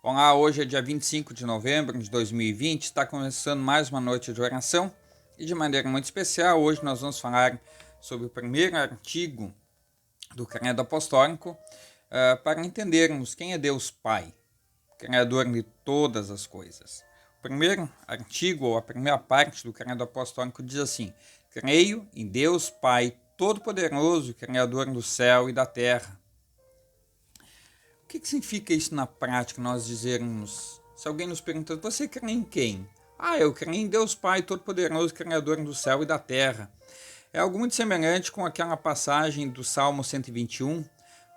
Olá, hoje é dia 25 de novembro de 2020, está começando mais uma noite de oração e de maneira muito especial, hoje nós vamos falar sobre o primeiro artigo do Credo Apostólico para entendermos quem é Deus Pai, Criador de todas as coisas. O primeiro artigo, ou a primeira parte do Credo Apostólico diz assim: creio em Deus Pai Todo-Poderoso, Criador do céu e da terra. O que significa isso na prática, nós dizermos, se alguém nos pergunta, você crê em quem? Eu creio em Deus Pai Todo-Poderoso, Criador do céu e da terra. É algo muito semelhante com aquela passagem do Salmo 121,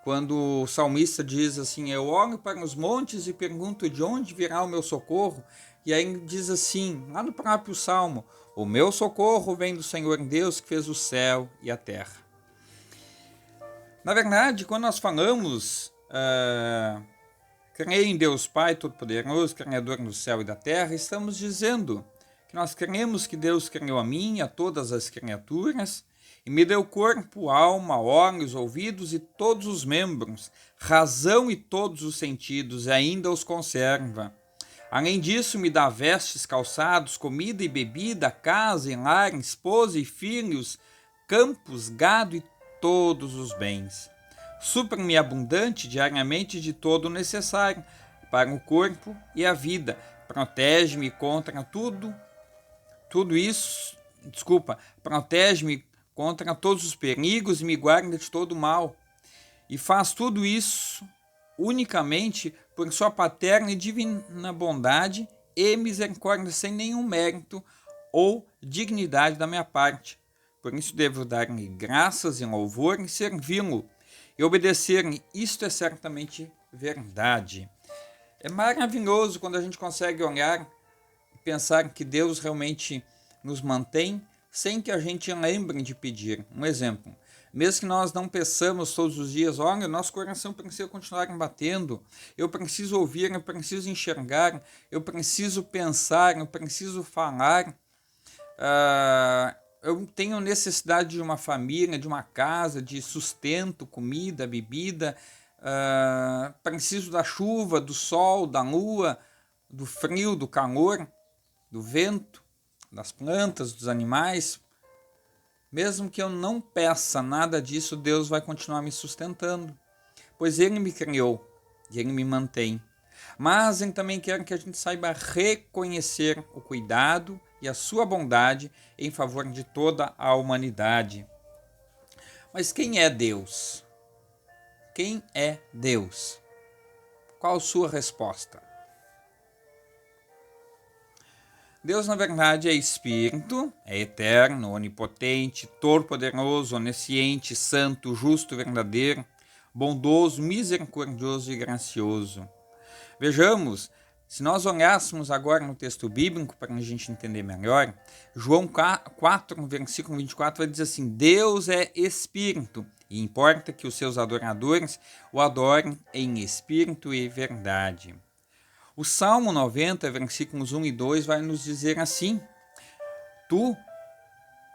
quando o salmista diz assim, eu olho para os montes e pergunto de onde virá o meu socorro, e aí ele diz assim, lá no próprio Salmo, o meu socorro vem do Senhor Deus que fez o céu e a terra. Na verdade, quando nós falamos creio em Deus Pai Todo-Poderoso, Criador do céu e da terra, estamos dizendo que nós cremos que Deus criou a mim e a todas as criaturas e me deu corpo, alma, olhos, ouvidos e todos os membros, razão e todos os sentidos e ainda os conserva. Além disso, me dá vestes, calçados, comida e bebida, casa e lar, esposa e filhos, campos, gado e todos os bens. Supra-me abundante diariamente de todo o necessário para o corpo e a vida. Protege-me contra protege-me contra todos os perigos e me guarda de todo o mal. E faz tudo isso unicamente por sua paterna e divina bondade e misericórdia, sem nenhum mérito ou dignidade da minha parte. Por isso devo dar-lhe graças e louvor e servi-lo. E obedecer-me, isto é certamente verdade. É maravilhoso quando a gente consegue olhar e pensar que Deus realmente nos mantém sem que a gente lembre de pedir. Um exemplo, mesmo que nós não peçamos todos os dias, olha, nosso coração precisa continuar batendo, eu preciso ouvir, eu preciso enxergar, eu preciso pensar, eu preciso falar, eu tenho necessidade de uma família, de uma casa, de sustento, comida, bebida, preciso da chuva, do sol, da lua, do frio, do calor, do vento, das plantas, dos animais. Mesmo que eu não peça nada disso, Deus vai continuar me sustentando, pois Ele me criou e Ele me mantém. Mas Ele também quer que a gente saiba reconhecer o cuidado e a sua bondade em favor de toda a humanidade. Mas quem é Deus? Quem é Deus? Qual a sua resposta? Deus, na verdade, é Espírito, é eterno, onipotente, todo-poderoso, onisciente, santo, justo, verdadeiro, bondoso, misericordioso e gracioso. Vejamos, se nós olhássemos agora no texto bíblico, para a gente entender melhor, João 4, versículo 24, vai dizer assim, Deus é Espírito, e importa que os seus adoradores o adorem em Espírito e verdade. O Salmo 90, versículos 1 e 2, vai nos dizer assim,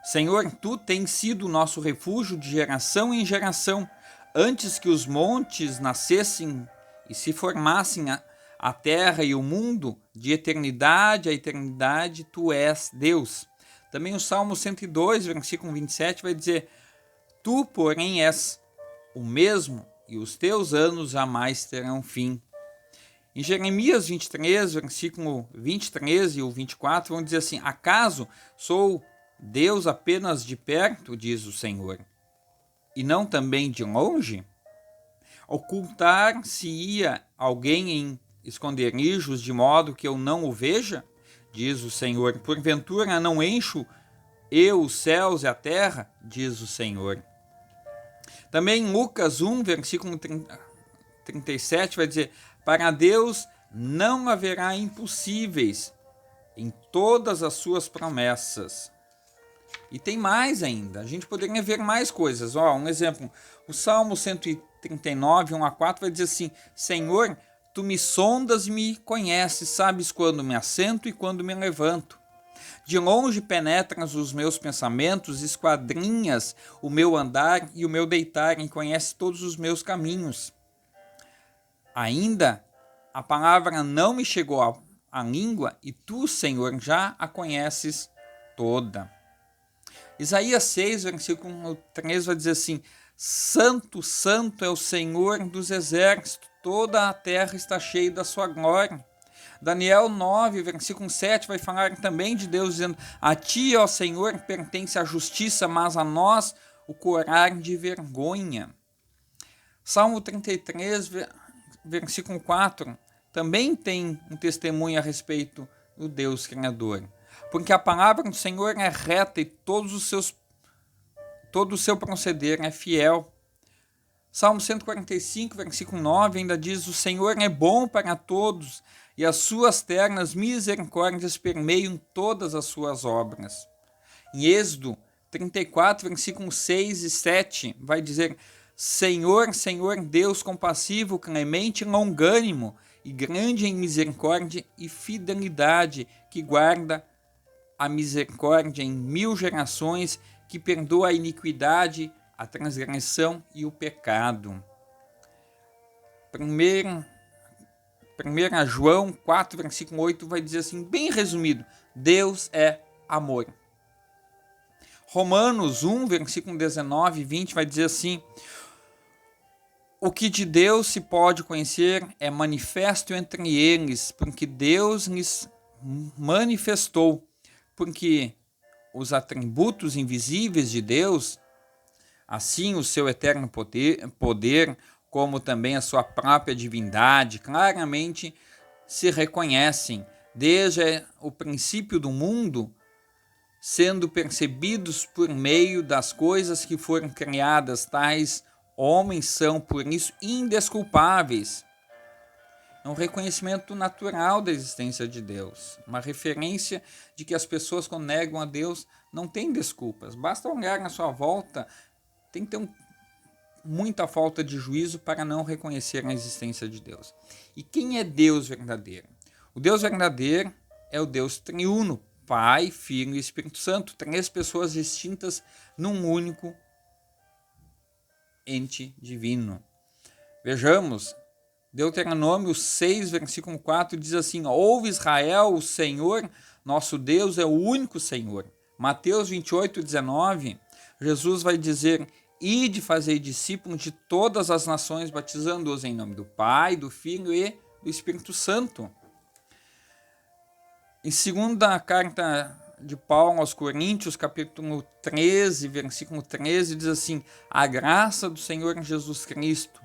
Senhor, Tu tens sido o nosso refúgio de geração em geração, antes que os montes nascessem e se formassem a terra e o mundo, de eternidade a eternidade, Tu és Deus. Também o Salmo 102, versículo 27, vai dizer, Tu, porém, és o mesmo, e os teus anos jamais terão fim. Em Jeremias 23, versículo 23 e o 24, vão dizer assim, acaso sou Deus apenas de perto, diz o Senhor, e não também de longe? Ocultar-se-ia alguém em esconderijos de modo que eu não o veja? Diz o Senhor, porventura não encho eu os céus e a terra? Diz o Senhor. Também em Lucas 1, versículo 37, vai dizer, para Deus não haverá impossíveis em todas as suas promessas. E tem mais ainda, a gente poderia ver mais coisas. Um exemplo, o Salmo 139, 1 a 4 vai dizer assim, Senhor, Tu me sondas e me conheces, sabes quando me assento e quando me levanto. De longe penetras os meus pensamentos, esquadrinhas o meu andar e o meu deitar, e conheces todos os meus caminhos. Ainda a palavra não me chegou à língua e tu, Senhor, já a conheces toda. Isaías 6, versículo 3 vai dizer assim: Santo, santo é o Senhor dos exércitos, toda a terra está cheia da sua glória. Daniel 9, versículo 7 vai falar também de Deus, dizendo: A ti, ó Senhor, pertence a justiça, mas a nós o corar de vergonha. Salmo 33, versículo 4, também tem um testemunho a respeito do Deus Criador. Porque a palavra do Senhor é reta e todo o seu proceder é fiel. Salmo 145, versículo 9 ainda diz: O Senhor é bom para todos e as suas ternas misericórdias permeiam todas as suas obras. Em Êxodo 34, versículos 6 e 7 vai dizer: Senhor, Senhor, Deus compassivo, clemente e longânimo, e grande em misericórdia e fidelidade, que guarda a misericórdia em 1000 gerações, que perdoa a iniquidade, a transgressão e o pecado. 1 João 4, versículo 8 vai dizer assim, bem resumido: Deus é amor. Romanos 1, versículo 19 e 20 vai dizer assim: O que de Deus se pode conhecer é manifesto entre eles, porque Deus lhes manifestou, porque os atributos invisíveis de Deus, assim o seu eterno poder, como também a sua própria divindade, claramente se reconhecem desde o princípio do mundo, sendo percebidos por meio das coisas que foram criadas, tais homens são, por isso, indesculpáveis. É um reconhecimento natural da existência de Deus, uma referência de que as pessoas, quando negam a Deus, não têm desculpas. Basta olhar na sua volta, tem que ter muita falta de juízo para não reconhecer a existência de Deus. E quem é Deus verdadeiro? O Deus verdadeiro é o Deus triuno, Pai, Filho e Espírito Santo, 3 pessoas distintas num único ente divino. Vejamos, Deuteronômio 6, versículo 4 diz assim: Ouve Israel, o Senhor, nosso Deus é o único Senhor. Mateus 28, 19, Jesus vai dizer: Ide fazei discípulos de todas as nações, batizando-os em nome do Pai, do Filho e do Espírito Santo. Em segunda carta de Paulo aos Coríntios, capítulo 13, versículo 13, diz assim: A graça do Senhor Jesus Cristo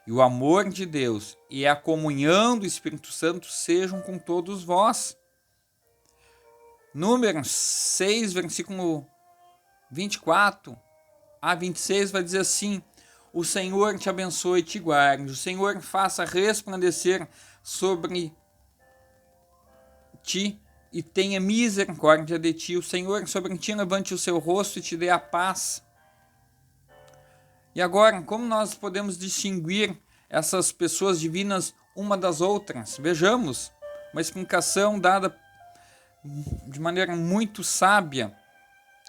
e o amor de Deus e a comunhão do Espírito Santo sejam com todos vós. Números 6, versículo 24 a 26 vai dizer assim: O Senhor te abençoe e te guarde, o Senhor faça resplandecer sobre ti e tenha misericórdia de ti, o Senhor sobre ti levante o seu rosto e te dê a paz. E agora, como nós podemos distinguir essas pessoas divinas uma das outras? Vejamos uma explicação dada de maneira muito sábia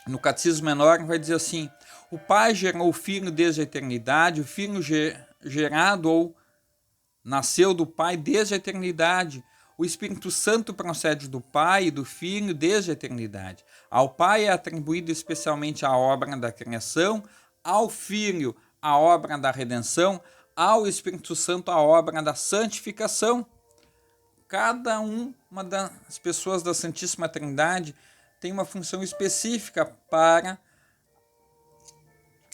no Catecismo Menor, vai dizer assim: o Pai gerou o Filho desde a eternidade, o Filho gerado ou nasceu do Pai desde a eternidade. O Espírito Santo procede do Pai e do Filho desde a eternidade. Ao Pai é atribuído especialmente a obra da criação, ao Filho a obra da redenção, ao Espírito Santo a obra da santificação. Cada uma das pessoas da Santíssima Trindade tem uma função específica para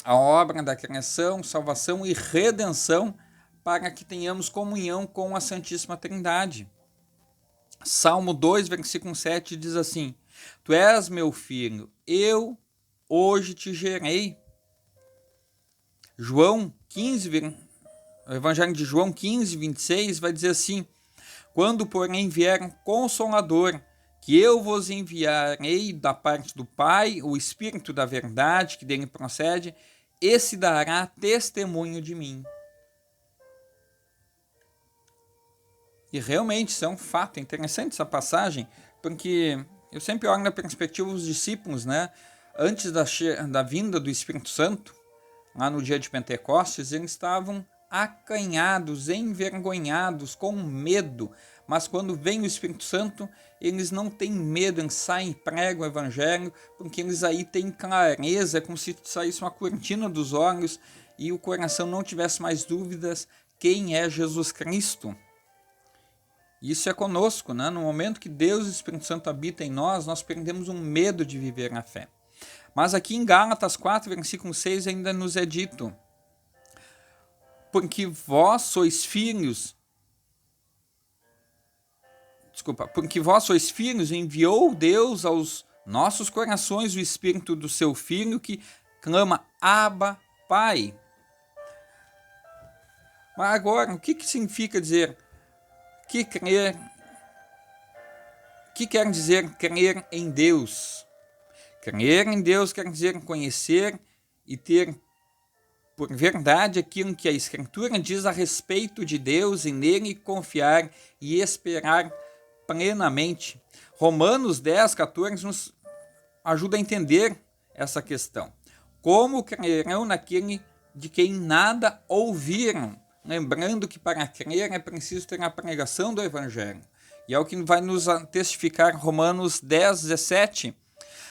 a obra da criação, salvação e redenção, para que tenhamos comunhão com a Santíssima Trindade. Salmo 2, versículo 7 diz assim: Tu és meu filho, eu hoje te gerei. O Evangelho de João 15, 26 vai dizer assim: Quando, porém, vier um Consolador, que eu vos enviarei da parte do Pai, o Espírito da verdade, que dele procede, esse dará testemunho de mim. E realmente isso é um fato, é interessante essa passagem, porque eu sempre olho na perspectiva dos discípulos, né? Antes da vinda do Espírito Santo, lá no dia de Pentecostes, eles estavam acanhados, envergonhados, com medo. Mas quando vem o Espírito Santo, eles não têm medo, eles saem e pregam o Evangelho, porque eles aí têm clareza, é como se saísse uma cortina dos olhos e o coração não tivesse mais dúvidas quem é Jesus Cristo. Isso é conosco, né? No momento que Deus e o Espírito Santo habitam em nós, nós perdemos um medo de viver na fé. Mas aqui em Gálatas 4, versículo 6, ainda nos é dito: porque vós sois filhos, enviou Deus aos nossos corações o Espírito do seu Filho, que clama, Abba, Pai. Mas agora, o que significa dizer que crer? O que quer dizer crer em Deus? Crer em Deus quer dizer conhecer e ter por verdade aquilo que a Escritura diz a respeito de Deus e nele confiar e esperar plenamente. Romanos 10, 14 nos ajuda a entender essa questão. Como crerão naquele de quem nada ouviram? Lembrando que para crer é preciso ter a pregação do Evangelho. E é o que vai nos testificar Romanos 10, 17.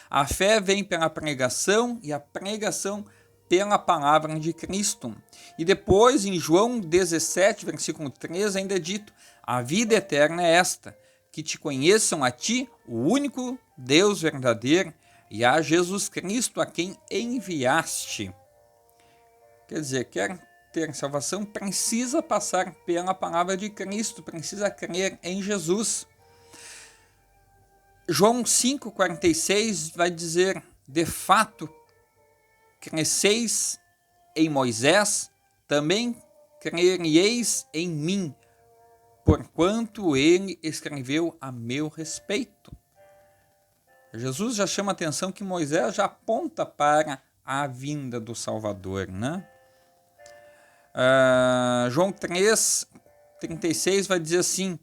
A fé vem pela pregação e a pregação pela palavra de Cristo. E depois, em João 17, versículo 3, ainda é dito: a vida eterna é esta, que te conheçam a ti, o único Deus verdadeiro, e a Jesus Cristo, a quem enviaste. Quer dizer, quer ter salvação, precisa passar pela palavra de Cristo, precisa crer em Jesus. João 5,46 vai dizer: de fato, cresceis em Moisés, também crereis em mim, porquanto ele escreveu a meu respeito. Jesus já chama a atenção que Moisés já aponta para a vinda do Salvador, né? João 3,36 vai dizer assim: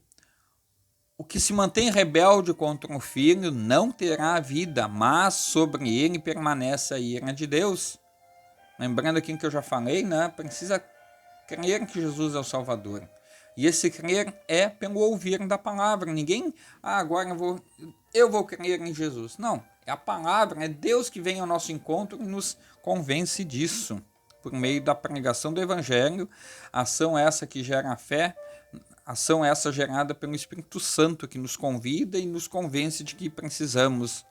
o que se mantém rebelde contra o Filho não terá vida, mas sobre ele permanece a ira de Deus. Lembrando aquilo que eu já falei, né? Precisa crer que Jesus é o Salvador. E esse crer é pelo ouvir da palavra. Ninguém, agora eu vou crer em Jesus. Não, é a palavra, é Deus que vem ao nosso encontro e nos convence disso. Por meio da pregação do Evangelho, ação essa que gera a fé, ação essa gerada pelo Espírito Santo, que nos convida e nos convence de que precisamos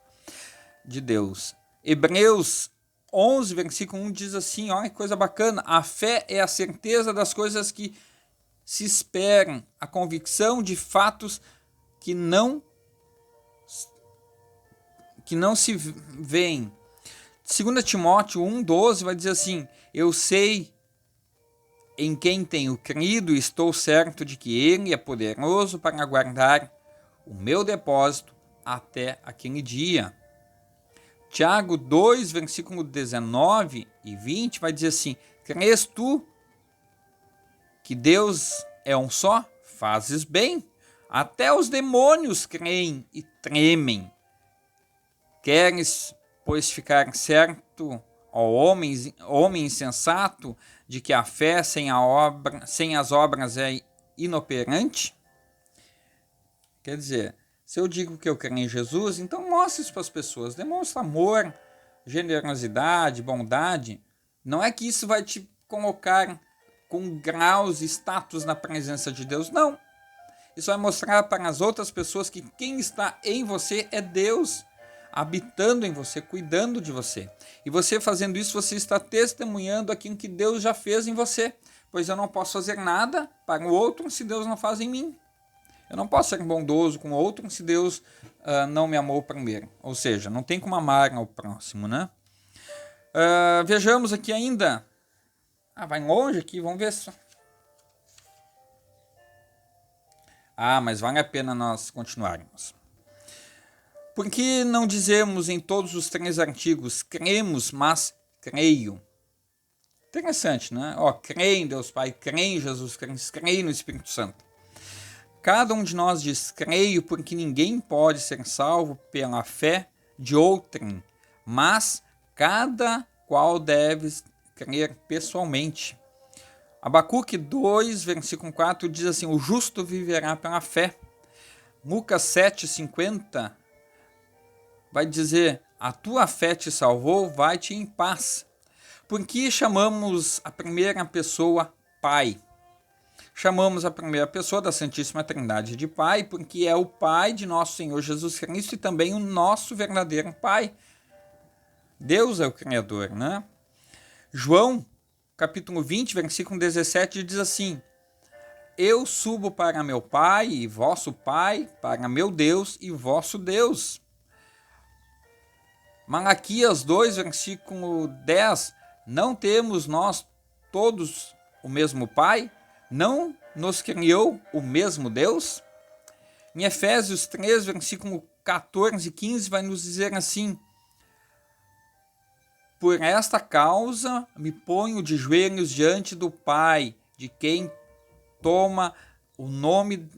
de Deus. Hebreus 11, versículo 1 diz assim, olha que coisa bacana: a fé é a certeza das coisas que se esperam, a convicção de fatos que não se veem. 2 Timóteo 1,12 vai dizer assim: eu sei em quem tenho crido e estou certo de que ele é poderoso para guardar o meu depósito até aquele dia. Tiago 2, versículo 19 e 20 vai dizer assim: crês tu que Deus é um só? Fazes bem. Até os demônios creem e tremem. Queres, pois, ficar certo, ó homem insensato, de que a fé sem as obras é inoperante? Quer dizer, se eu digo que eu creio em Jesus, então mostre isso para as pessoas. Demonstra amor, generosidade, bondade. Não é que isso vai te colocar com graus e status na presença de Deus. Não. Isso vai mostrar para as outras pessoas que quem está em você é Deus, habitando em você, cuidando de você. E você fazendo isso, você está testemunhando aquilo que Deus já fez em você. Pois eu não posso fazer nada para o outro se Deus não faz em mim. Eu não posso ser bondoso com o outro se Deus não me amou primeiro. Ou seja, não tem como amar ao próximo, né? Vejamos aqui ainda. Vai longe aqui, vamos ver só. Mas vale a pena nós continuarmos. Por que não dizemos em todos os 3 artigos, cremos, mas creio? Interessante, né? Creio em Deus Pai, creio em Jesus Cristo, creio no Espírito Santo. Cada um de nós diz creio porque ninguém pode ser salvo pela fé de outrem, mas cada qual deve crer pessoalmente. Abacuque 2, versículo 4 diz assim: o justo viverá pela fé. Lucas 7,50 vai dizer: a tua fé te salvou, vai-te em paz. Por que chamamos a primeira pessoa Pai? Chamamos a primeira pessoa da Santíssima Trindade de Pai, porque é o Pai de nosso Senhor Jesus Cristo e também o nosso verdadeiro Pai. Deus é o Criador, né? João, capítulo 20, versículo 17, diz assim: eu subo para meu Pai e vosso Pai, para meu Deus e vosso Deus. Malaquias 2, versículo 10, não temos nós todos o mesmo Pai? Não nos criou o mesmo Deus? Em Efésios 3, versículo 14 e 15, vai nos dizer assim: por esta causa me ponho de joelhos diante do Pai, de quem toma o nome...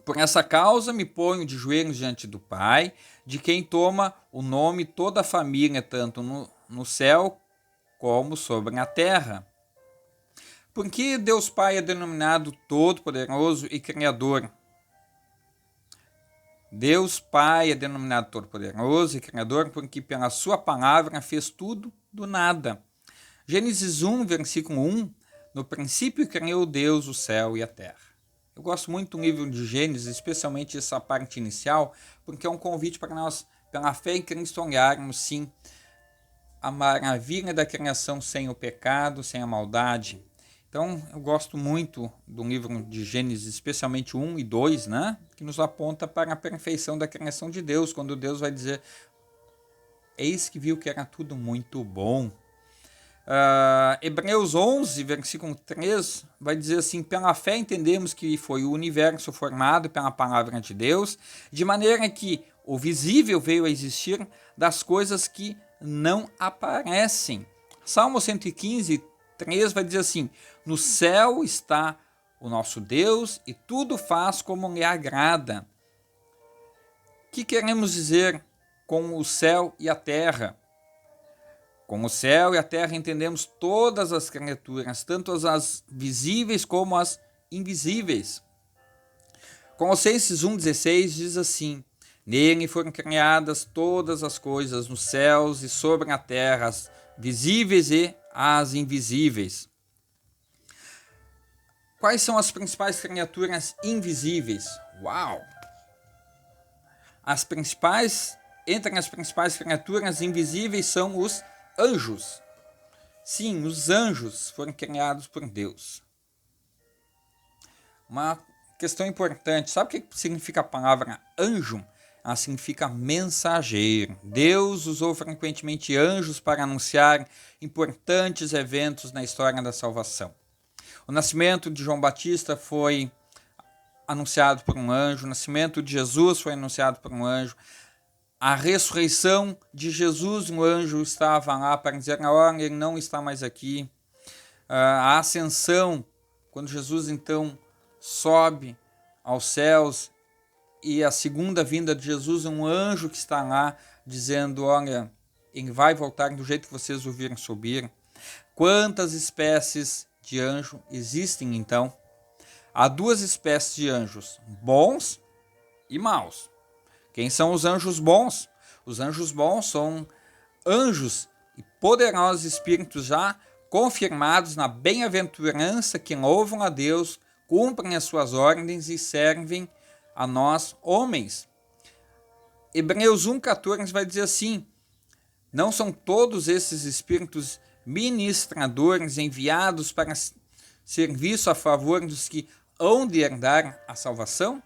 Por essa causa me ponho de joelhos diante do Pai, de quem toma o nome toda a família, tanto no céu como sobre a terra. Por que Deus Pai é denominado Todo-Poderoso e Criador? Deus Pai é denominado Todo-Poderoso e Criador porque pela sua palavra fez tudo do nada. Gênesis 1, versículo 1, no princípio criou Deus o céu e a terra. Eu gosto muito do livro de Gênesis, especialmente essa parte inicial, porque é um convite para nós, pela fé em Cristo, olharmos sim a maravilha da criação sem o pecado, sem a maldade. Então, eu gosto muito do livro de Gênesis, especialmente 1 e 2, né? Que nos aponta para a perfeição da criação de Deus, quando Deus vai dizer: eis que viu que era tudo muito bom. Hebreus 11, versículo 3, vai dizer assim: pela fé entendemos que foi o universo formado pela palavra de Deus, de maneira que o visível veio a existir das coisas que não aparecem. Salmo 115, 3 vai dizer assim: no céu está o nosso Deus e tudo faz como lhe agrada. O que queremos dizer com o céu e a terra? Com o céu e a terra entendemos todas as criaturas, tanto as visíveis como as invisíveis. Colossenses 1,16 diz assim: nele foram criadas todas as coisas nos céus e sobre a terra, as visíveis e as invisíveis. Quais são as principais criaturas invisíveis? Uau! Entre as principais criaturas invisíveis são os anjos. Sim, os anjos foram criados por Deus. Uma questão importante: sabe o que significa a palavra anjo? Ela significa mensageiro. Deus usou frequentemente anjos para anunciar importantes eventos na história da salvação. O nascimento de João Batista foi anunciado por um anjo, o nascimento de Jesus foi anunciado por um anjo, a ressurreição de Jesus, um anjo estava lá para dizer: olha, ele não está mais aqui. A ascensão, quando Jesus então sobe aos céus, e a segunda vinda de Jesus, um anjo que está lá dizendo: olha, ele vai voltar do jeito que vocês o viram subir. Quantas espécies de anjo existem então? Há duas espécies de anjos, bons e maus. Quem são os anjos bons? Os anjos bons são anjos e poderosos espíritos já confirmados na bem-aventurança, que louvam a Deus, cumprem as suas ordens e servem a nós, homens. Hebreus 1,14 vai dizer assim: não são todos esses espíritos ministradores enviados para serviço a favor dos que hão de herdar a salvação?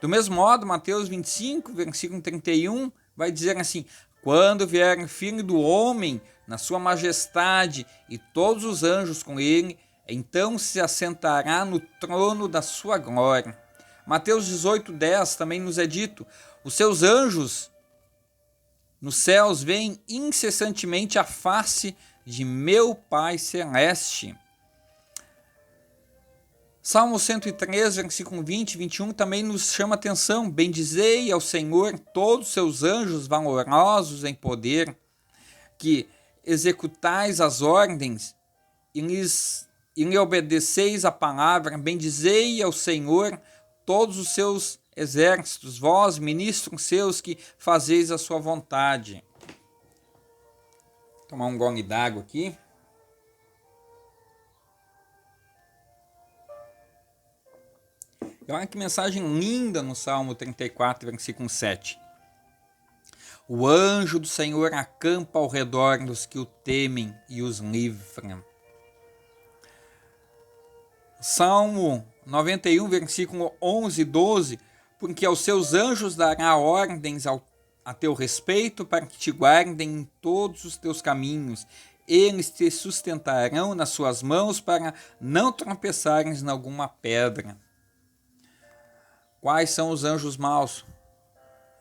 Do mesmo modo, Mateus 25, versículo 31, vai dizer assim: quando vier o Filho do Homem na sua majestade e todos os anjos com ele, então se assentará no trono da sua glória. Mateus 18:10 também nos é dito: os seus anjos nos céus veem incessantemente a face de meu Pai Celeste. Salmo 103, versículo 20 e 21 também nos chama atenção: bendizei ao Senhor todos os seus anjos valorosos em poder, que executais as ordens e lhe obedeceis a palavra, bendizei ao Senhor todos os seus exércitos, vós, ministros seus, que fazeis a sua vontade. Vou tomar um gole d'água aqui. E olha que mensagem linda no Salmo 34, versículo 7. O anjo do Senhor acampa ao redor dos que o temem e os livra. Salmo 91, versículo 11 e 12. Porque aos seus anjos dará ordens a teu respeito, para que te guardem em todos os teus caminhos. Eles te sustentarão nas suas mãos, para não tropeçares em alguma pedra. Quais são os anjos maus?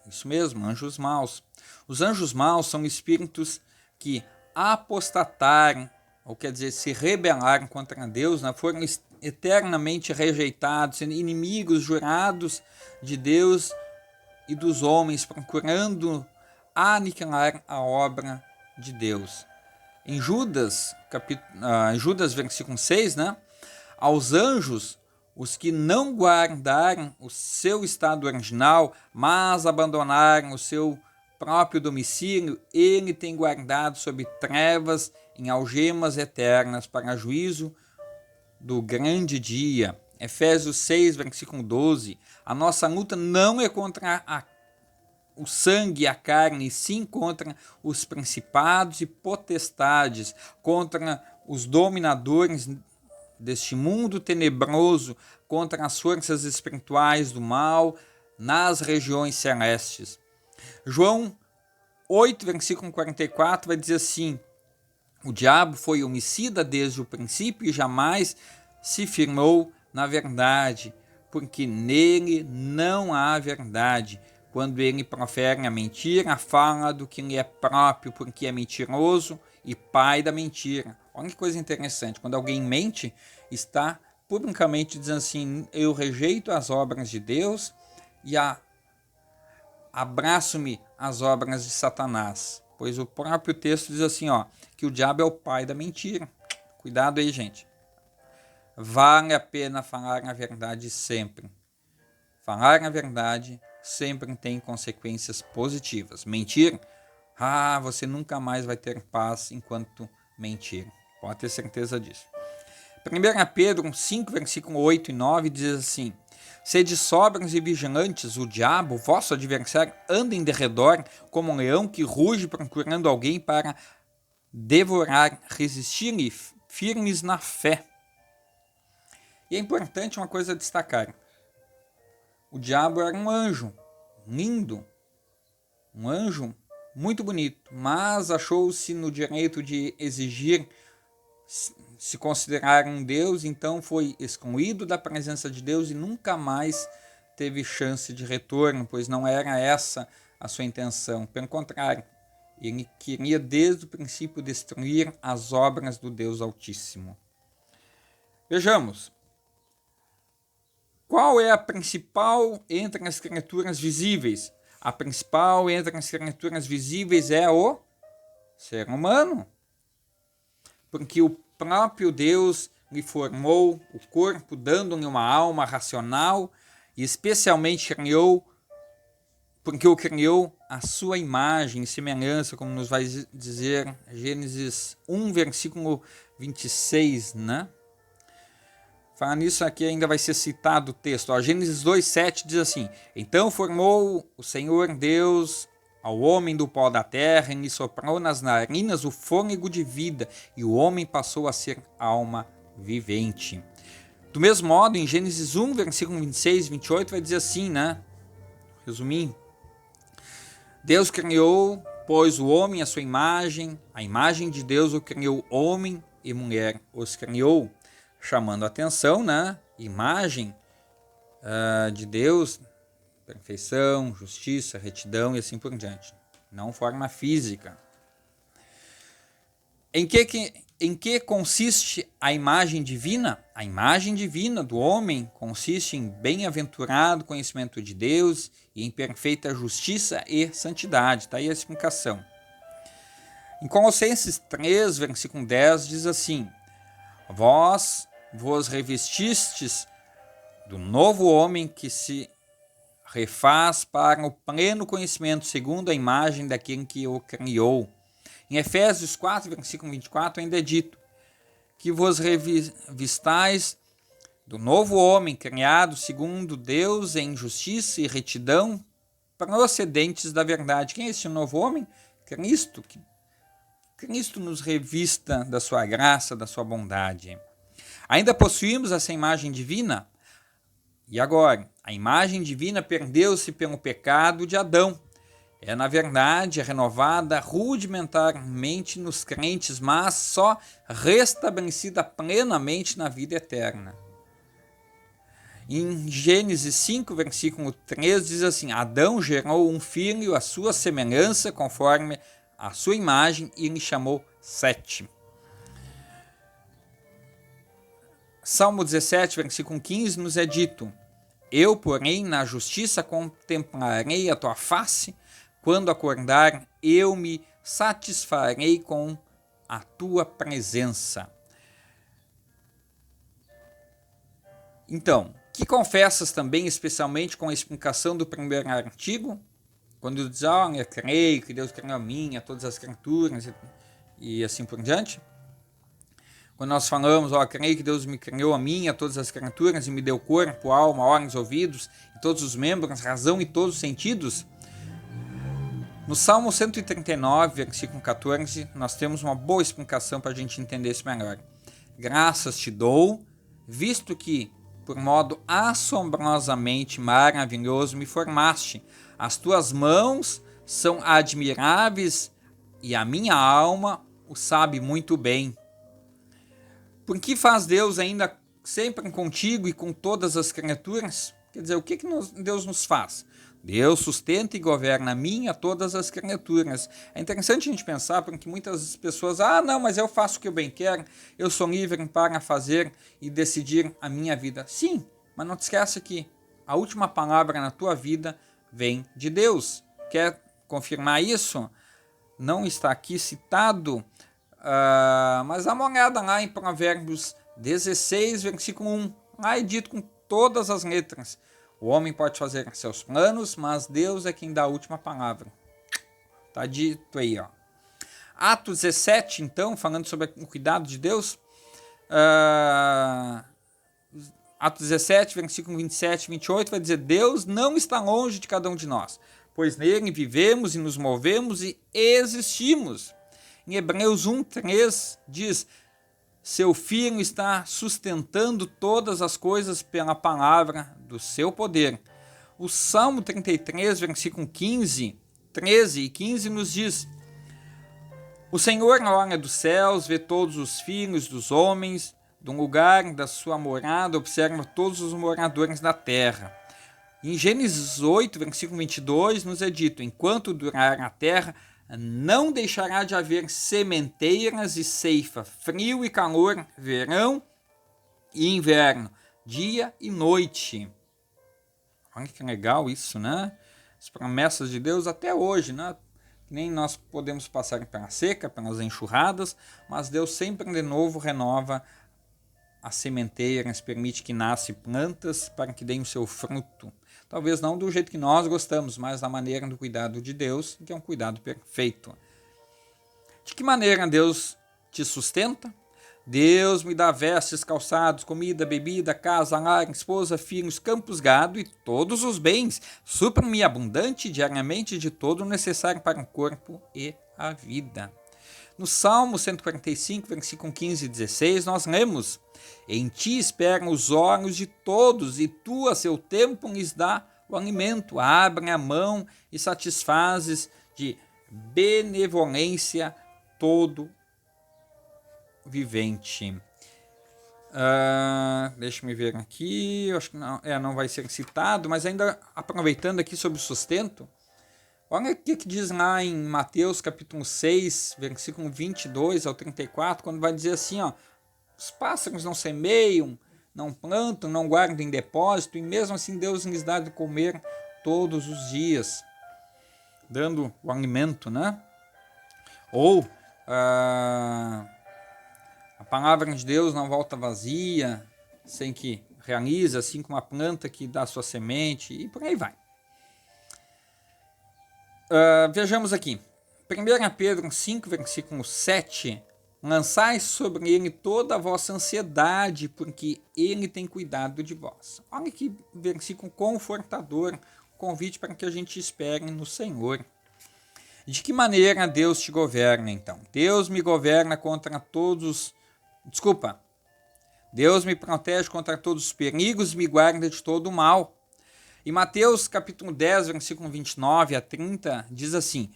Isso mesmo, anjos maus. Os anjos maus são espíritos que apostataram, ou quer dizer, se rebelaram contra Deus, foram eternamente rejeitados, sendo inimigos jurados de Deus e dos homens, procurando aniquilar a obra de Deus. Em Judas, versículo 6, aos anjos, os que não guardaram o seu estado original, mas abandonaram o seu próprio domicílio, ele tem guardado sob trevas em algemas eternas para juízo do grande dia. Efésios 6, versículo 12. A nossa luta não é contra o sangue e a carne, e sim contra os principados e potestades, contra os dominadores deste mundo tenebroso, contra as forças espirituais do mal nas regiões celestes. João 8, versículo 44 vai dizer assim: o diabo foi homicida desde o princípio e jamais se firmou na verdade, porque nele não há verdade. Quando ele profere a mentira, fala do que lhe é próprio, porque é mentiroso e pai da mentira. Olha que coisa interessante, quando alguém mente, está publicamente dizendo assim: eu rejeito as obras de Deus e abraço-me às obras de Satanás. Pois o próprio texto diz assim, que o diabo é o pai da mentira. Cuidado aí, gente. Vale a pena falar a verdade sempre. Falar a verdade sempre tem consequências positivas. Mentir, você nunca mais vai ter paz enquanto mentir. Pode ter certeza disso. 1 Pedro 5, versículo 8 e 9 diz assim: sede sóbrios e vigilantes, o diabo, vosso adversário, anda em derredor como um leão que ruge procurando alguém para devorar. Resistir-lhe firmes na fé. E é importante uma coisa a destacar: o diabo era um anjo lindo, um anjo muito bonito, mas achou-se no direito de exigir se considerar um Deus, então foi excluído da presença de Deus e nunca mais teve chance de retorno, pois não era essa a sua intenção. Pelo contrário, ele queria desde o princípio destruir as obras do Deus Altíssimo. Vejamos. Qual é a principal entre as criaturas visíveis? A principal entre as criaturas visíveis é o ser humano. Porque o próprio Deus lhe formou o corpo, dando-lhe uma alma racional, e especialmente porque o criou à sua imagem e semelhança, como nos vai dizer Gênesis 1, versículo 26, Falando nisso, aqui ainda vai ser citado o texto. Gênesis 2,7 diz assim: então formou o Senhor Deus ao homem do pó da terra, e lhe soprou nas narinas o fôlego de vida, e o homem passou a ser alma vivente. Do mesmo modo, em Gênesis 1, versículo 26 e 28, vai dizer assim, Resumindo. Deus criou, pois, o homem à sua imagem, a imagem de Deus o criou, homem e mulher os criou. Chamando a atenção, imagem de Deus, perfeição, justiça, retidão e assim por diante. Não forma física. Em que consiste a imagem divina? A imagem divina do homem consiste em bem-aventurado conhecimento de Deus e em perfeita justiça e santidade. Está aí a explicação. Em Colossenses 3, versículo 10, diz assim: Vós vos revestistes do novo homem que se refaz para o pleno conhecimento, segundo a imagem daquele que o criou. Em Efésios 4, versículo 24, ainda é dito que vos revistais do novo homem, criado segundo Deus em justiça e retidão, procedentes da verdade. Quem é esse novo homem? Cristo. Que Cristo nos revista da sua graça, da sua bondade. Ainda possuímos essa imagem divina? E agora? A imagem divina perdeu-se pelo pecado de Adão. É, na verdade, renovada rudimentarmente nos crentes, mas só restabelecida plenamente na vida eterna. Em Gênesis 5, versículo 3, diz assim: Adão gerou um filho à sua semelhança, conforme a sua imagem, e lhe chamou Sete. Salmo 17, versículo 15, nos é dito: Eu, porém, na justiça contemplarei a tua face, quando acordar, eu me satisfarei com a tua presença. Então, que confessas também, especialmente com a explicação do primeiro artigo, quando diz, olha, creio que Deus criou a mim, a todas as criaturas e assim por diante. Quando nós falamos, creio que Deus me criou a mim, a todas as criaturas e me deu corpo, alma, olhos, ouvidos, e todos os membros, razão e todos os sentidos. No Salmo 139, versículo 14, nós temos uma boa explicação para a gente entender isso melhor. Graças te dou, visto que, por modo assombrosamente maravilhoso, me formaste. As tuas mãos são admiráveis e a minha alma o sabe muito bem. Por que faz Deus ainda sempre contigo e com todas as criaturas? Quer dizer, o que Deus nos faz? Deus sustenta e governa a mim e a todas as criaturas. É interessante a gente pensar, porque muitas pessoas, não, mas eu faço o que eu bem quero, eu sou livre para fazer e decidir a minha vida. Sim, mas não te esqueça que a última palavra na tua vida vem de Deus. Quer confirmar isso? Não está aqui citado, mas dá uma olhada lá em Provérbios 16, versículo 1. Lá é dito com todas as letras. O homem pode fazer seus planos, mas Deus é quem dá a última palavra. Está dito aí, ó. Atos 17, então, falando sobre o cuidado de Deus. Atos 17, versículo 27 e 28, vai dizer: Deus não está longe de cada um de nós, pois nele vivemos e nos movemos e existimos. Em Hebreus 1:3 diz: seu Filho está sustentando todas as coisas pela palavra do seu poder. O Salmo 33, versículo 13 e 15 nos diz: o Senhor olha dos céus, vê todos os filhos dos homens, do lugar da sua morada, observa todos os moradores da terra. Em Gênesis 8, versículo 22, nos é dito: enquanto durar a terra, não deixará de haver sementeiras e ceifa, frio e calor, verão e inverno, dia e noite. Olha que legal isso, né? As promessas de Deus até hoje, né? Nem nós podemos passar pela seca, pelas enxurradas, mas Deus sempre de novo renova as sementeiras, permite que nasçam plantas para que deem o seu fruto. Talvez não do jeito que nós gostamos, mas da maneira do cuidado de Deus, que é um cuidado perfeito. De que maneira Deus te sustenta? Deus me dá vestes, calçados, comida, bebida, casa, lar, esposa, filhos, campos, gado e todos os bens. Supra-me abundante diariamente de todo o necessário para o corpo e a vida. No Salmo 145, versículo 15 e 16, nós lemos: em ti esperam os olhos de todos, e tu a seu tempo lhes dá o alimento. Abre a mão e satisfazes de benevolência todo vivente. Deixa eu ver aqui, acho que não vai ser citado, mas ainda aproveitando aqui sobre o sustento, olha o que diz lá em Mateus capítulo 6, versículo 22 ao 34, quando vai dizer assim, os pássaros não semeiam, não plantam, não guardam em depósito, e mesmo assim Deus lhes dá de comer todos os dias, dando o alimento, né? Ou a palavra de Deus não volta vazia, sem que realize, assim como a planta que dá sua semente, e por aí vai. Vejamos aqui. 1 Pedro 5, versículo 7. Lançai sobre ele toda a vossa ansiedade, porque ele tem cuidado de vós. Olha que versículo confortador, convite para que a gente espere no Senhor. De que maneira Deus te governa, então? Deus me governa contra todos... Deus me protege contra todos os perigos e me guarda de todo o mal. E Mateus capítulo 10, versículo 29 a 30, diz assim: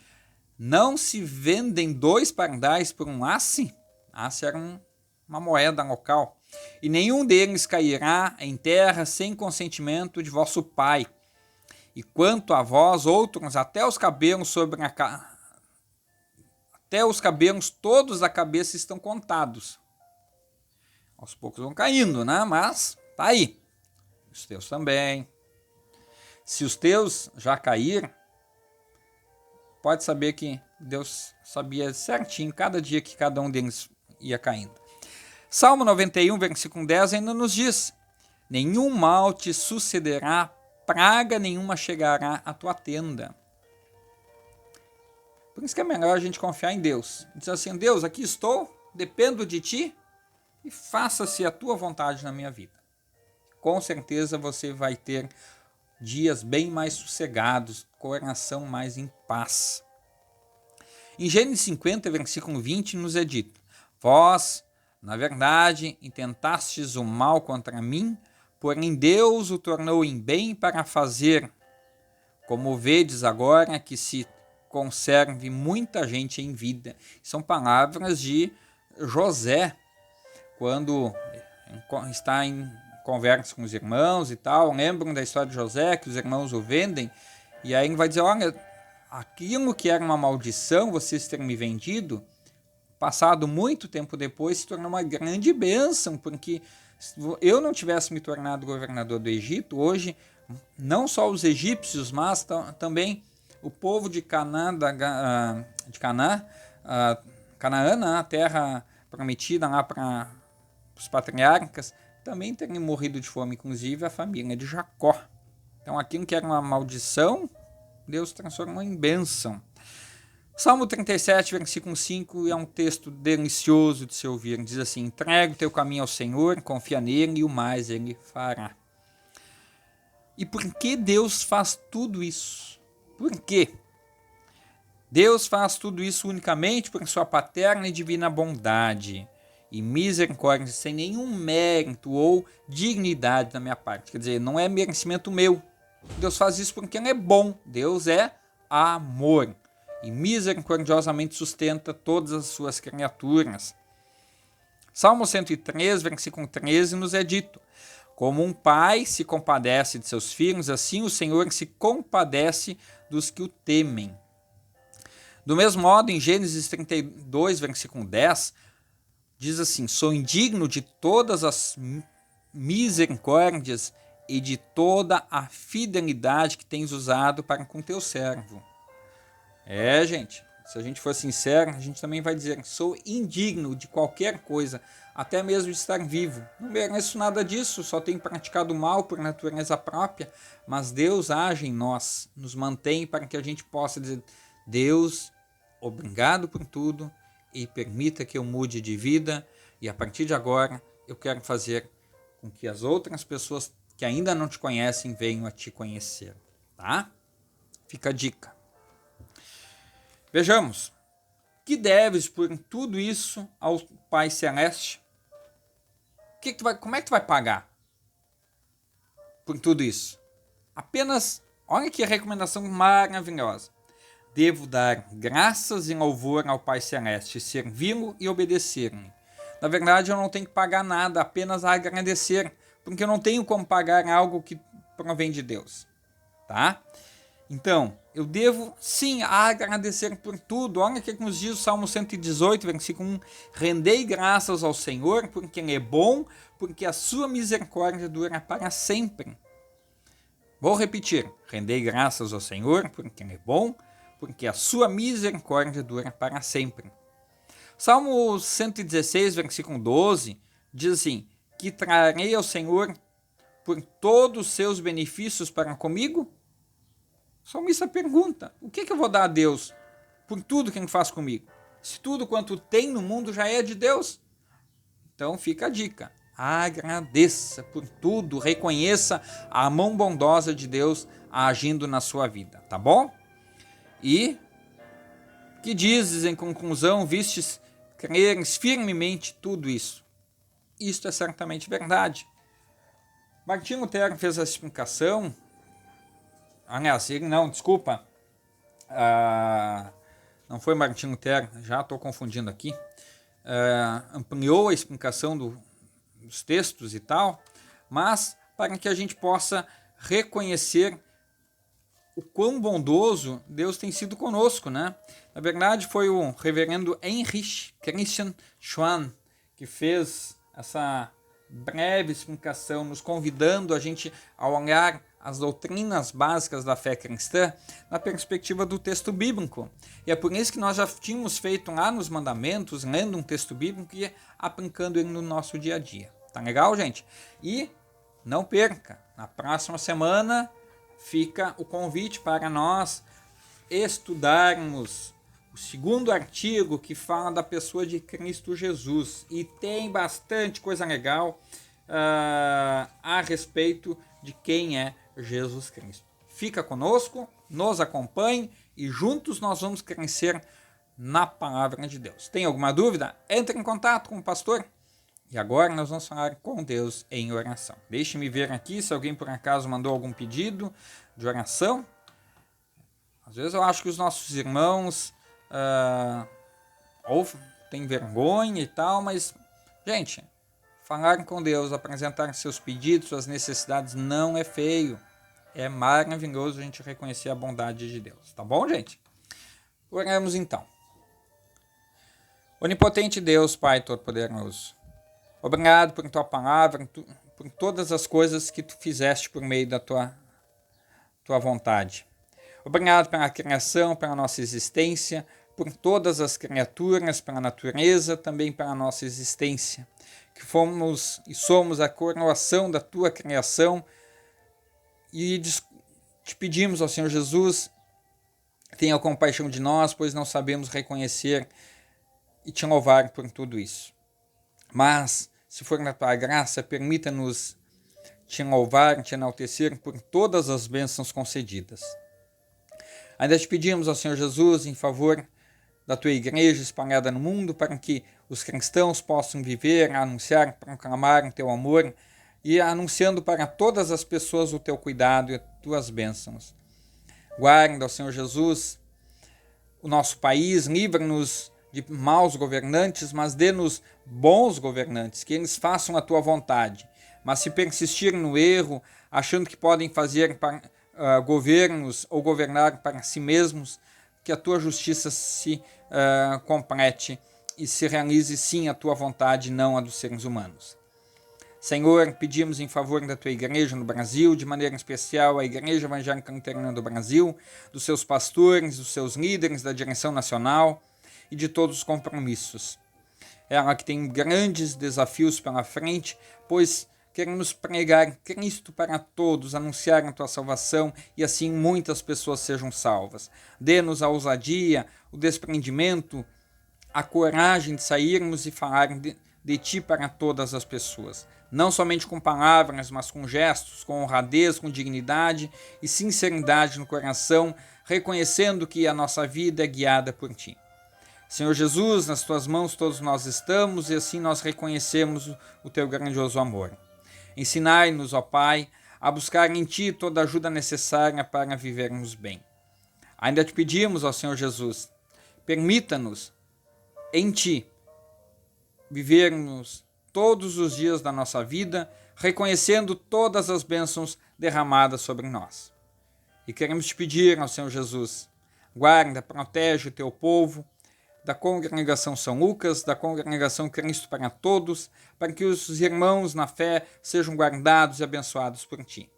não se vendem 2 pardais por um asse? Asse era uma moeda local. E nenhum deles cairá em terra sem consentimento de vosso Pai. E quanto a vós outros, até os cabelos todos da cabeça estão contados. Aos poucos vão caindo, né? Mas tá aí. Os teus também. Se os teus já caíram, pode saber que Deus sabia certinho cada dia que cada um deles ia caindo. Salmo 91, versículo 10 ainda nos diz: nenhum mal te sucederá, praga nenhuma chegará à tua tenda. Por isso que é melhor a gente confiar em Deus. Dizer assim: Deus, aqui estou, dependo de ti e faça-se a tua vontade na minha vida. Com certeza você vai ter dias bem mais sossegados, coração mais em paz. Em Gênesis 50, versículo 20, nos é dito: vós, na verdade, intentastes o mal contra mim, porém Deus o tornou em bem para fazer, como vedes agora, que se conserve muita gente em vida. São palavras de José, quando está em conversa com os irmãos e tal. Lembram da história de José, que os irmãos o vendem, e aí ele vai dizer: olha, aquilo que era uma maldição, vocês terem me vendido, passado muito tempo depois, se tornou uma grande bênção, porque se eu não tivesse me tornado governador do Egito, hoje, não só os egípcios, mas também o povo de Canaã, a terra prometida lá para os patriarcas, também teriam morrido de fome, inclusive a família de Jacó. Então aquilo que era uma maldição, Deus transformou em bênção. Salmo 37, versículo 5, é um texto delicioso de se ouvir. Diz assim: entrega o teu caminho ao Senhor, confia nele e o mais ele fará. E por que Deus faz tudo isso? Por quê? Deus faz tudo isso unicamente por sua paterna e divina bondade e misericórdia, sem nenhum mérito ou dignidade da minha parte. Quer dizer, não é merecimento meu. Deus faz isso porque ele é bom. Deus é amor e misericordiosamente sustenta todas as suas criaturas. Salmo 103, versículo 13, nos é dito: como um pai se compadece de seus filhos, assim o Senhor se compadece dos que o temem. Do mesmo modo, em Gênesis 32, versículo 10, diz assim: sou indigno de todas as misericórdias e de toda a fidelidade que tens usado para com teu servo. Gente, se a gente for sincero, a gente também vai dizer: sou indigno de qualquer coisa, até mesmo de estar vivo. Não mereço nada disso, só tenho praticado mal por natureza própria, mas Deus age em nós, nos mantém para que a gente possa dizer: Deus, obrigado por tudo e permita que eu mude de vida, e a partir de agora eu quero fazer com que as outras pessoas que ainda não te conhecem venham a te conhecer, tá? Fica a dica. Vejamos: que deves por tudo isso ao Pai Celeste? Como é que tu vai pagar por tudo isso? Apenas, olha que recomendação maravilhosa: devo dar graças e louvor ao Pai Celeste, servi-lo e obedecer-lhe. Na verdade, eu não tenho que pagar nada, apenas agradecer, porque eu não tenho como pagar algo que provém de Deus, tá? Então, eu devo sim agradecer por tudo. Olha o que nos diz o Salmo 118, versículo 1. Rendei graças ao Senhor, porque Ele é bom, porque a sua misericórdia dura para sempre. Vou repetir: rendei graças ao Senhor, porque Ele é bom, porque a sua misericórdia dura para sempre. Salmo 116, versículo 12, diz assim: que trarei ao Senhor por todos os seus benefícios para comigo? O salmista pergunta: o que eu vou dar a Deus por tudo que ele faz comigo? Se tudo quanto tem no mundo já é de Deus. Então fica a dica: agradeça por tudo, reconheça a mão bondosa de Deus agindo na sua vida, tá bom? E que dizes em conclusão, vistes creres firmemente tudo isso? Isto é certamente verdade. Martinho Lutero fez a explicação, não foi Martinho Lutero, já estou confundindo aqui, ampliou a explicação dos textos e tal, mas para que a gente possa reconhecer o quão bondoso Deus tem sido conosco, né? Na verdade, foi o reverendo Heinrich Christian Schwann que fez essa breve explicação, nos convidando a gente a olhar as doutrinas básicas da fé cristã na perspectiva do texto bíblico. E é por isso que nós já tínhamos feito lá nos mandamentos, lendo um texto bíblico e aplicando ele no nosso dia a dia. Tá legal, gente? E não perca, na próxima semana fica o convite para nós estudarmos o segundo artigo que fala da pessoa de Cristo Jesus. E tem bastante coisa legal a respeito de quem é Jesus Cristo. Fica conosco, nos acompanhe e juntos nós vamos crescer na palavra de Deus. Tem alguma dúvida? Entre em contato com o pastor. E agora nós vamos falar com Deus em oração. Deixe-me ver aqui se alguém por acaso mandou algum pedido de oração. Às vezes eu acho que os nossos irmãos ou têm vergonha e tal, mas, gente, falar com Deus, apresentar seus pedidos, suas necessidades não é feio. É maravilhoso a gente reconhecer a bondade de Deus. Tá bom, gente? Oremos então. Onipotente Deus, Pai Todo-Poderoso, obrigado por tua palavra, por todas as coisas que tu fizeste por meio da tua vontade. Obrigado pela criação, pela nossa existência, por todas as criaturas, pela natureza, também pela nossa existência. Que fomos e somos a coroação da tua criação. E te pedimos, ó Senhor Jesus, tenha compaixão de nós, pois não sabemos reconhecer e te louvar por tudo isso. Mas, se for na tua graça, permita-nos te louvar, te enaltecer por todas as bênçãos concedidas. Ainda te pedimos, ó Senhor Jesus, em favor da tua igreja espalhada no mundo, para que os cristãos possam viver, anunciar, proclamar o teu amor e anunciando para todas as pessoas o teu cuidado e as tuas bênçãos. Guarda, ó Senhor Jesus, o nosso país, livra-nos de maus governantes, mas dê-nos bons governantes, que eles façam a tua vontade. Mas se persistirem no erro, achando que podem fazer governos ou governar para si mesmos, que a tua justiça se complete e se realize sim a tua vontade, não a dos seres humanos. Senhor, pedimos em favor da tua igreja no Brasil, de maneira especial a Igreja Evangélica Luterana do Brasil, dos seus pastores, dos seus líderes, da direção nacional e de todos os compromissos. Ela que tem grandes desafios pela frente, pois queremos pregar Cristo para todos, anunciar a tua salvação e assim muitas pessoas sejam salvas. Dê-nos a ousadia, o desprendimento, a coragem de sairmos e falar de ti para todas as pessoas. Não somente com palavras, mas com gestos, com honradez, com dignidade e sinceridade no coração, reconhecendo que a nossa vida é guiada por ti. Senhor Jesus, nas tuas mãos todos nós estamos e assim nós reconhecemos o teu grandioso amor. Ensinai-nos, ó Pai, a buscar em ti toda a ajuda necessária para vivermos bem. Ainda te pedimos, ó Senhor Jesus, permita-nos em ti vivermos todos os dias da nossa vida, reconhecendo todas as bênçãos derramadas sobre nós. E queremos te pedir, ó Senhor Jesus, guarda, protege o teu povo, da congregação São Lucas, da congregação Cristo para Todos, para que os irmãos na fé sejam guardados e abençoados por ti.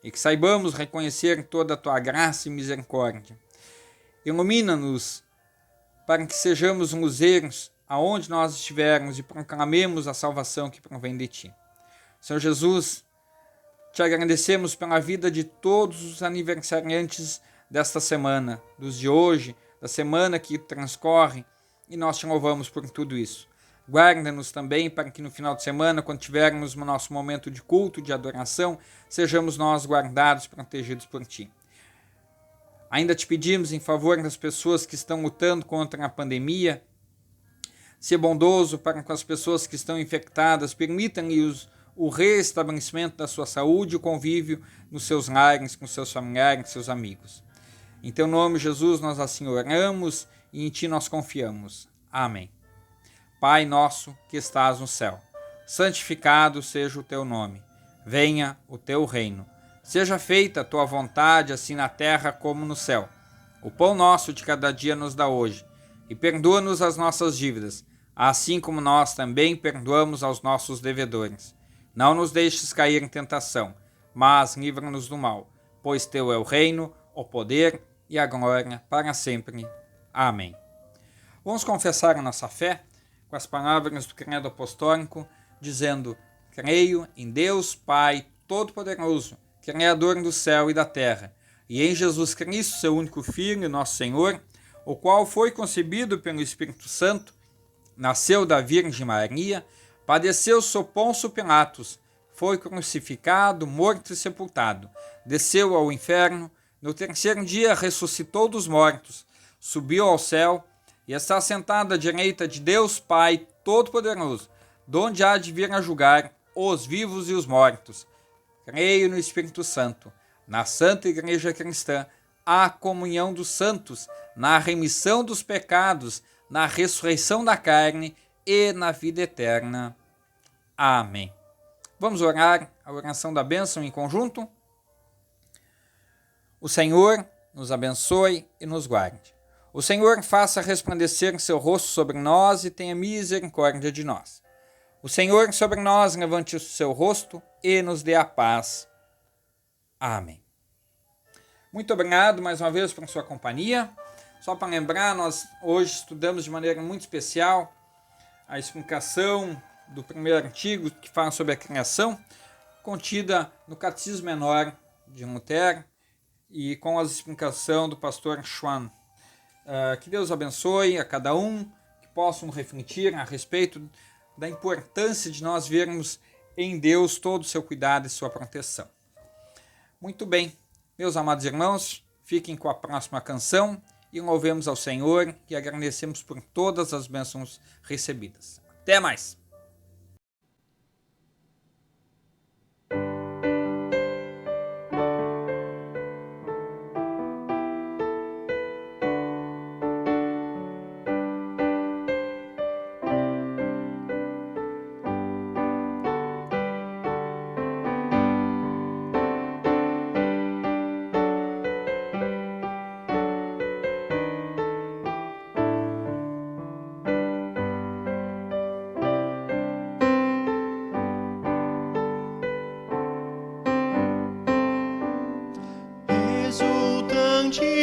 E que saibamos reconhecer toda a tua graça e misericórdia. Ilumina-nos para que sejamos luzeiros aonde nós estivermos e proclamemos a salvação que provém de Ti. Senhor Jesus, Te agradecemos pela vida de todos os aniversariantes desta semana, dos de hoje, da semana que transcorre, e nós Te louvamos por tudo isso. Guarda-nos também para que no final de semana, quando tivermos o nosso momento de culto, de adoração, sejamos nós guardados, protegidos por Ti. Ainda Te pedimos em favor das pessoas que estão lutando contra a pandemia, ser bondoso para com as pessoas que estão infectadas, permita-lhes o reestabelecimento da sua saúde e o convívio nos seus lares, com seus familiares, seus amigos. Em Teu nome, Jesus, nós assim oramos e em Ti nós confiamos. Amém. Pai nosso que estás no céu, santificado seja o Teu nome. Venha o Teu reino. Seja feita a Tua vontade, assim na terra como no céu. O pão nosso de cada dia nos dá hoje. E perdoa-nos as nossas dívidas, assim como nós também perdoamos aos nossos devedores. Não nos deixes cair em tentação, mas livra-nos do mal, pois Teu é o reino, o poder e a glória para sempre. Amém. Vamos confessar a nossa fé com as palavras do Credo Apostólico, dizendo: creio em Deus Pai Todo-Poderoso, Criador do céu e da terra, e em Jesus Cristo, seu único Filho, nosso Senhor, o qual foi concebido pelo Espírito Santo, nasceu da Virgem Maria, padeceu sob Pôncio Pilatos, foi crucificado, morto e sepultado, desceu ao inferno, no terceiro dia ressuscitou dos mortos, subiu ao céu e está sentado à direita de Deus Pai Todo-Poderoso, donde há de vir a julgar os vivos e os mortos. Creio no Espírito Santo, na Santa Igreja Cristã, a comunhão dos santos, na remissão dos pecados, na ressurreição da carne e na vida eterna. Amém. Vamos orar a oração da bênção em conjunto? O Senhor nos abençoe e nos guarde. O Senhor faça resplandecer seu rosto sobre nós e tenha misericórdia de nós. O Senhor sobre nós levante o seu rosto e nos dê a paz. Amém. Muito obrigado mais uma vez por sua companhia. Só para lembrar, nós hoje estudamos de maneira muito especial a explicação do primeiro artigo que fala sobre a criação, contida no Catecismo Menor de Lutero e com a explicação do pastor Schwann. Que Deus abençoe a cada um, que possam refletir a respeito da importância de nós vermos em Deus todo o seu cuidado e sua proteção. Muito bem, meus amados irmãos, fiquem com a próxima canção e louvemos ao Senhor e agradecemos por todas as bênçãos recebidas. Até mais!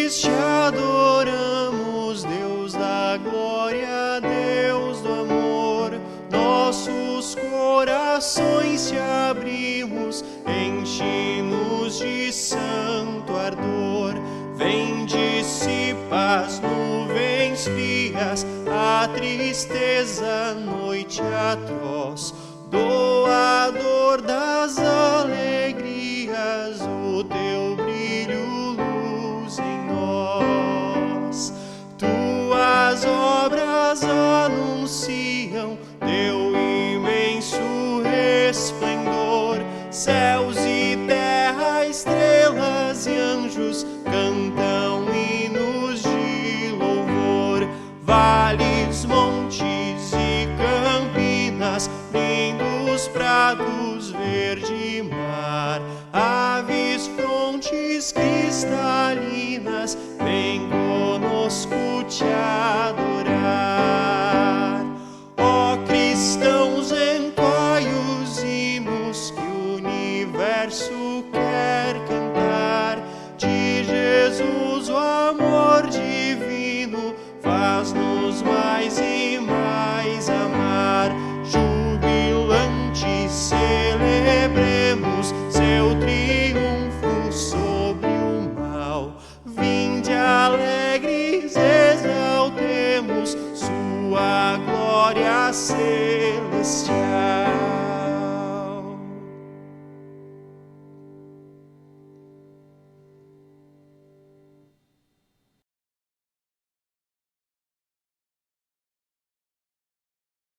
Te adoramos, Deus da glória, Deus do amor. Nossos corações te abrimos, enche-nos de santo ardor. Vem, dissipa as nuvens frias, a tristeza, noite atroz. Doador das alegrias, o teu brilho tuas obras anunciam teu imenso resplendor. Céus e terra, estrelas e anjos cantam hinos de louvor. Vales, montes e campinas, lindos prados, verde mar. Aves, frontes cristalinas, vem conosco te adorar. Ó cristãos, entoai os hinos que o universo quer cantar. De Jesus o amor divino faz-nos mais e mais celestial.